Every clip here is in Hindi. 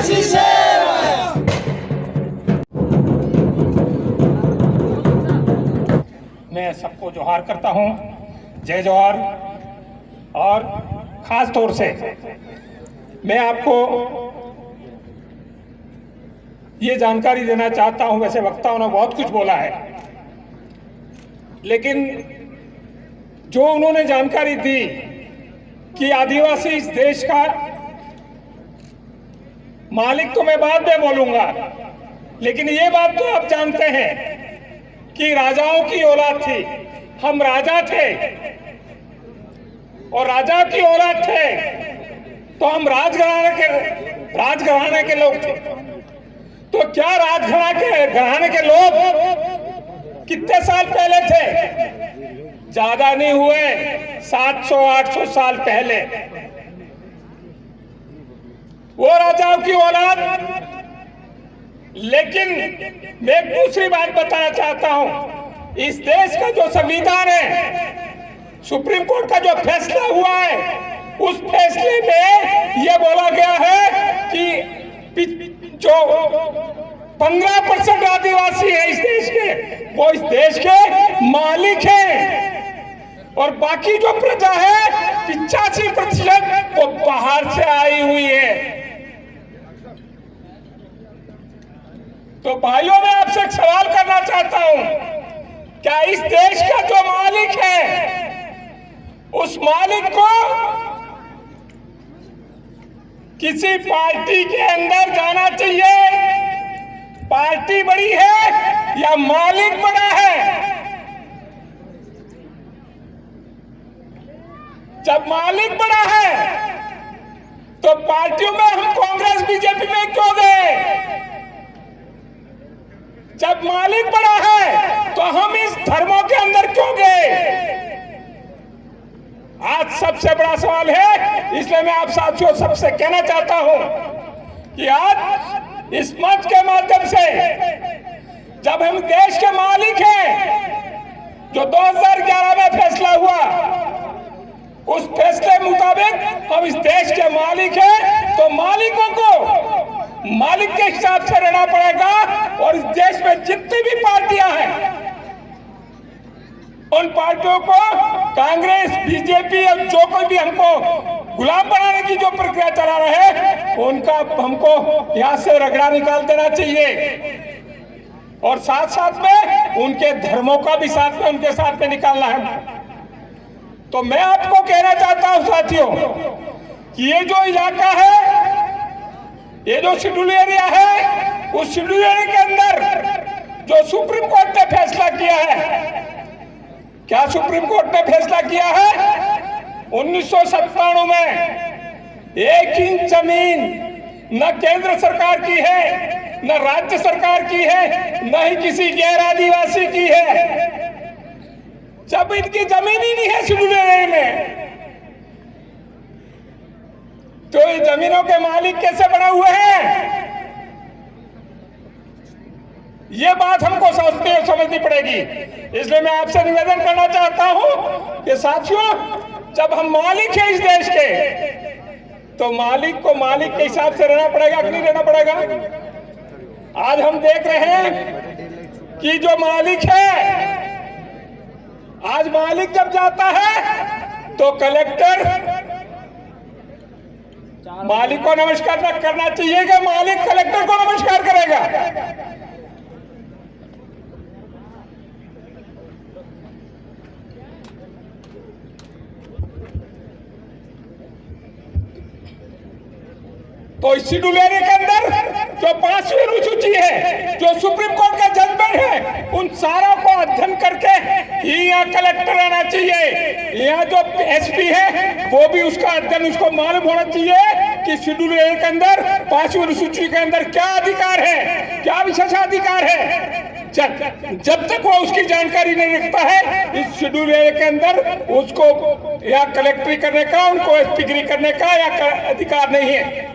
आदिवासी शेर आया। मैं सबको जोहार करता हूं, जय जोहार। और खास तौर से मैं आपको ये जानकारी देना चाहता हूं, वैसे वक्ताओं ने बहुत कुछ बोला है, लेकिन जो उन्होंने जानकारी दी कि आदिवासी इस देश का मालिक, तो मैं बाद में बोलूंगा, लेकिन ये बात तो आप जानते हैं कि राजाओं की औलाद थी, हम राजा थे और राजा की औलाद थे, तो हम राजघराने के लोग थे। तो क्या राजघराने के लोग कितने साल पहले थे? ज्यादा नहीं हुए, 700-800 साल पहले वो राजाओं की औलाद। लेकिन मैं एक दूसरी बात बताना चाहता हूं, इस देश का जो संविधान है, सुप्रीम कोर्ट का जो फैसला हुआ है, उस फैसले में यह बोला गया है कि जो 15% आदिवासी है इस देश के, वो इस देश के मालिक हैं, और बाकी जो प्रजा है 85% वो बाहर से आई हुई है। तो भाइयों, मैं आपसे एक सवाल करना चाहता हूं, क्या इस देश का जो मालिक है, उस मालिक को किसी पार्टी के अंदर जाना चाहिए? पार्टी बड़ी है या मालिक बड़ा है? जब मालिक बड़ा है तो पार्टियों में हम कांग्रेस बीजेपी में क्यों गए? जब मालिक बड़ा है तो हम इस धर्मों के अंदर क्यों गए? आज सबसे बड़ा सवाल है, इसलिए मैं आप साथियों सबसे कहना चाहता हूं कि आज इस मंच के माध्यम से जब हम देश के मालिक हैं, जो 2011 में फैसला हुआ, उस फैसले मुताबिक हम इस देश के मालिक हैं, तो मालिकों को मालिक के हिसाब से रहना पड़ेगा। और इस देश में जितनी भी पार्टियां हैं, उन पार्टियों को कांग्रेस, बीजेपी और जो कोई भी हमको गुलाम बनाने की जो प्रक्रिया चला रहे हैं, उनका हमको यहां से रगड़ा निकाल देना चाहिए। और साथ साथ में उनके धर्मों का भी साथ में उनके साथ में निकालना है। तो मैं आपको कहना चाहता हूं साथियों कि ये जो इलाका है, ये जो शेड्यूल एरिया है, उस शेड्यूल एरिया के अंदर जो सुप्रीम कोर्ट ने फैसला किया है, क्या सुप्रीम कोर्ट ने फैसला किया है? 1997 में 1 इंच जमीन न केंद्र सरकार की है, न राज्य सरकार की है, न ही किसी गैर आदिवासी की है। जब इनकी जमीन ही नहीं है शेड्यूल एरिया में, तो ये जमीनों के मालिक कैसे बने हुए हैं? ये बात हमको समझनी पड़ेगी। इसलिए मैं आपसे निवेदन करना चाहता हूं कि साथियों, जब हम मालिक हैं इस देश के, तो मालिक को मालिक के हिसाब से रहना पड़ेगा कि नहीं रहना पड़ेगा? आज हम देख रहे हैं कि जो मालिक है, आज मालिक जब जाता है तो कलेक्टर मालिक को नमस्कार करना चाहिए कि मालिक कलेक्टर को नमस्कार करेगा? तो इस शेड्यूल एरिया के अंदर जो 5वीं अनुसूची है, जो सुप्रीम कोर्ट का जजमेंट है, उन सारा को अध्ययन करके ही यहाँ कलेक्टर आना चाहिए। यहाँ जो एसपी है वो भी उसका अध्ययन, उसको मालूम होना चाहिए कि शेड्यूल एरिया के अंदर 5वीं अनुसूची के अंदर क्या अधिकार है, क्या विशेषाधिकार है। जब तक वो उसकी जानकारी नहीं रखता है इस शेड्यूल एरिया के अंदर, उसको या कलेक्टरी करने का, उनको एसपीगिरी करने का या अधिकार नहीं है।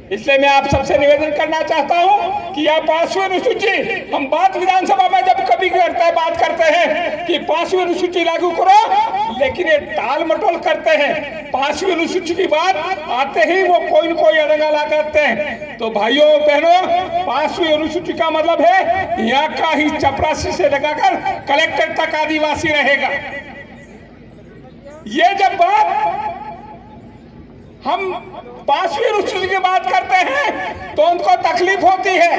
इसलिए मैं आप सबसे निवेदन करना चाहता हूं कि यह 5वीं अनुसूची, हम बात विधानसभा में जब कभी बात करते हैं कि 5वीं अनुसूची लागू करो, लेकिन ये टाल मटोल करते हैं। 5वीं अनुसूची की बात आते ही वो कोई न कोई अड़ंगा ला करते हैं। तो भाइयों बहनों, 5वीं अनुसूची का मतलब है यहाँ का ही चपरासी से लगाकर कलेक्टर तक आदिवासी रहेगा। ये जब बात हम 5वीं अनुसूची की बात करते हैं तो उनको तकलीफ होती है,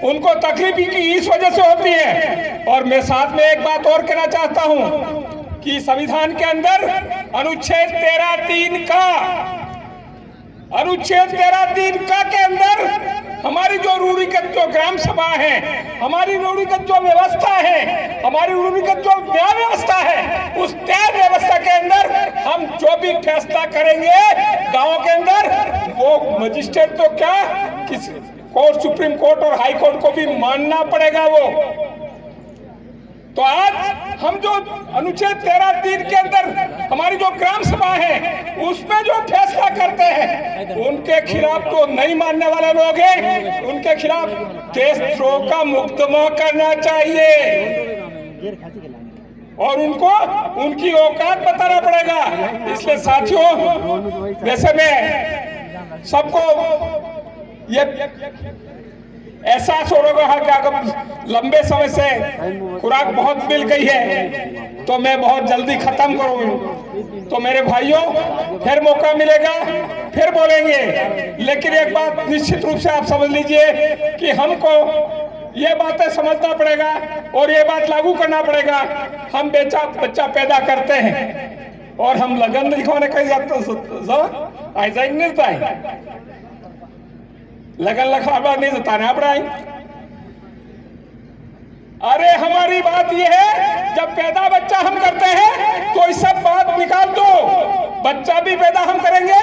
उनको तकलीफ की इस वजह से होती है। और मैं साथ में एक बात और कहना चाहता हूं कि संविधान के अंदर अनुच्छेद 13(3) का के अंदर हमारी जो रूढ़िगत जो ग्राम सभा है, हमारी रूढ़िगत जो व्यवस्था है, हमारी रूढ़िगत जो न्याय व्यवस्था है, उस न्याय व्यवस्था के अंदर हम जो भी फैसला करेंगे गांव के अंदर, वो मजिस्ट्रेट तो क्या किसी कोर्ट, सुप्रीम कोर्ट और हाई कोर्ट को भी मानना पड़ेगा वो। तो आज हम जो अनुच्छेद 13(3) के अंदर हमारी जो ग्राम सभा है उसमें जो फैसला करते हैं, उनके खिलाफ तो नहीं मानने वाले लोग हैं, उनके खिलाफ देशद्रोह का मुकदमा करना चाहिए और उनको उनकी औकात बताना पड़ेगा। इसलिए साथियों, वैसे मैं सबको ये एहसास हो रहा है कि अगर लंबे समय से खुराक बहुत मिल गई है तो मैं बहुत जल्दी खत्म करूँ। तो मेरे भाइयों, फिर मौका मिलेगा, फिर बोलेंगे। लेकिन एक बात निश्चित रूप से आप समझ लीजिए कि हमको ये बातें समझना पड़ेगा और ये बात लागू करना पड़ेगा। हम बच्चा पैदा करते हैं और हम लगन दिखाने कहीं जाते लगन लखा नहीं जताना पड़ाई। अरे हमारी बात यह है, जब पैदा बच्चा हम करते हैं तो इस सब बात निकाल दो। बच्चा भी पैदा हम करेंगे,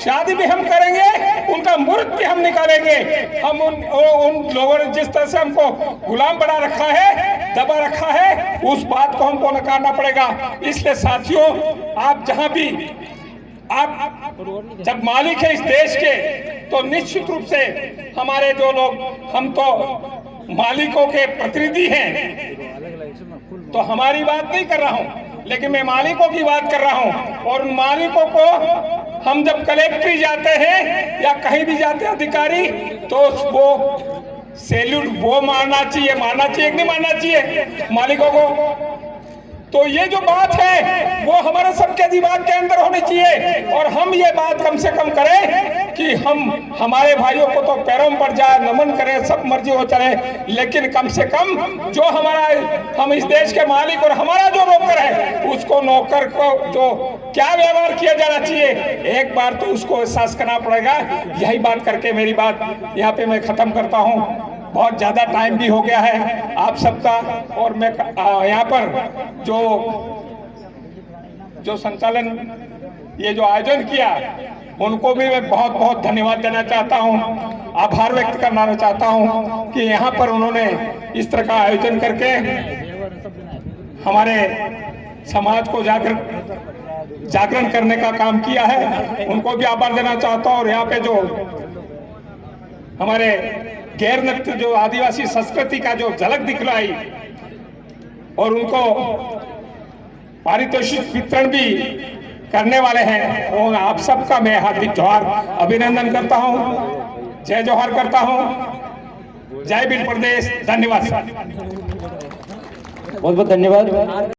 शादी भी हम करेंगे, उनका मुहूर्त भी हम निकालेंगे। हम उन लोगों ने जिस तरह से हमको गुलाम बना रखा है, दबा रखा है, उस बात को हमको नकारना पड़ेगा। इसलिए साथियों, आप जहां भी आप जब मालिक है इस देश के, तो निश्चित रूप से हमारे जो लोग, हम तो मालिकों के प्रतिनिधि हैं, तो हमारी बात नहीं कर रहा हूं, लेकिन मैं मालिकों की बात कर रहा हूं। और उन मालिकों को हम जब कलेक्ट्री जाते हैं या कहीं भी जाते हैं अधिकारी, तो वो सैल्यूट वो मारना चाहिए कि नहीं मारना चाहिए मालिकों को। तो ये जो बात है वो हमारे सबके दिमाग के अंदर होनी चाहिए और हम ये बात कम से कम करें कि हम हमारे भाइयों को तो पैरों पर जाए, नमन करें, सब मर्जी हो चले, लेकिन कम से कम जो हम इस देश के मालिक और हमारा जो नौकर है, उसको नौकर को जो क्या व्यवहार किया जाना चाहिए, एक बार तो उसको एहसास करना पड़ेगा। यही बात करके मेरी बात यहाँ पे मैं खत्म करता हूँ। बहुत ज़्यादा टाइम भी हो गया है आप सबका, और मैं यहाँ पर जो संचालन, ये जो आयोजन किया, उनको भी मैं बहुत बहुत धन्यवाद देना चाहता हूँ, आभार व्यक्त करना चाहता हूँ कि यहाँ पर उन्होंने इस तरह का आयोजन करके हमारे समाज को जागरण करने का काम किया है। उनको भी आभार देना चाहता हूँ। और यहाँ पे जो हमारे गैर नृत्य, जो आदिवासी संस्कृति का जो झलक दिखलाई, और उनको पारितोषिक वितरण भी करने वाले हैं, और आप सबका मैं हार्दिक जोहार अभिनंदन करता हूं, जय जोहार करता हूं। जय भील प्रदेश। धन्यवाद। बहुत बहुत धन्यवाद।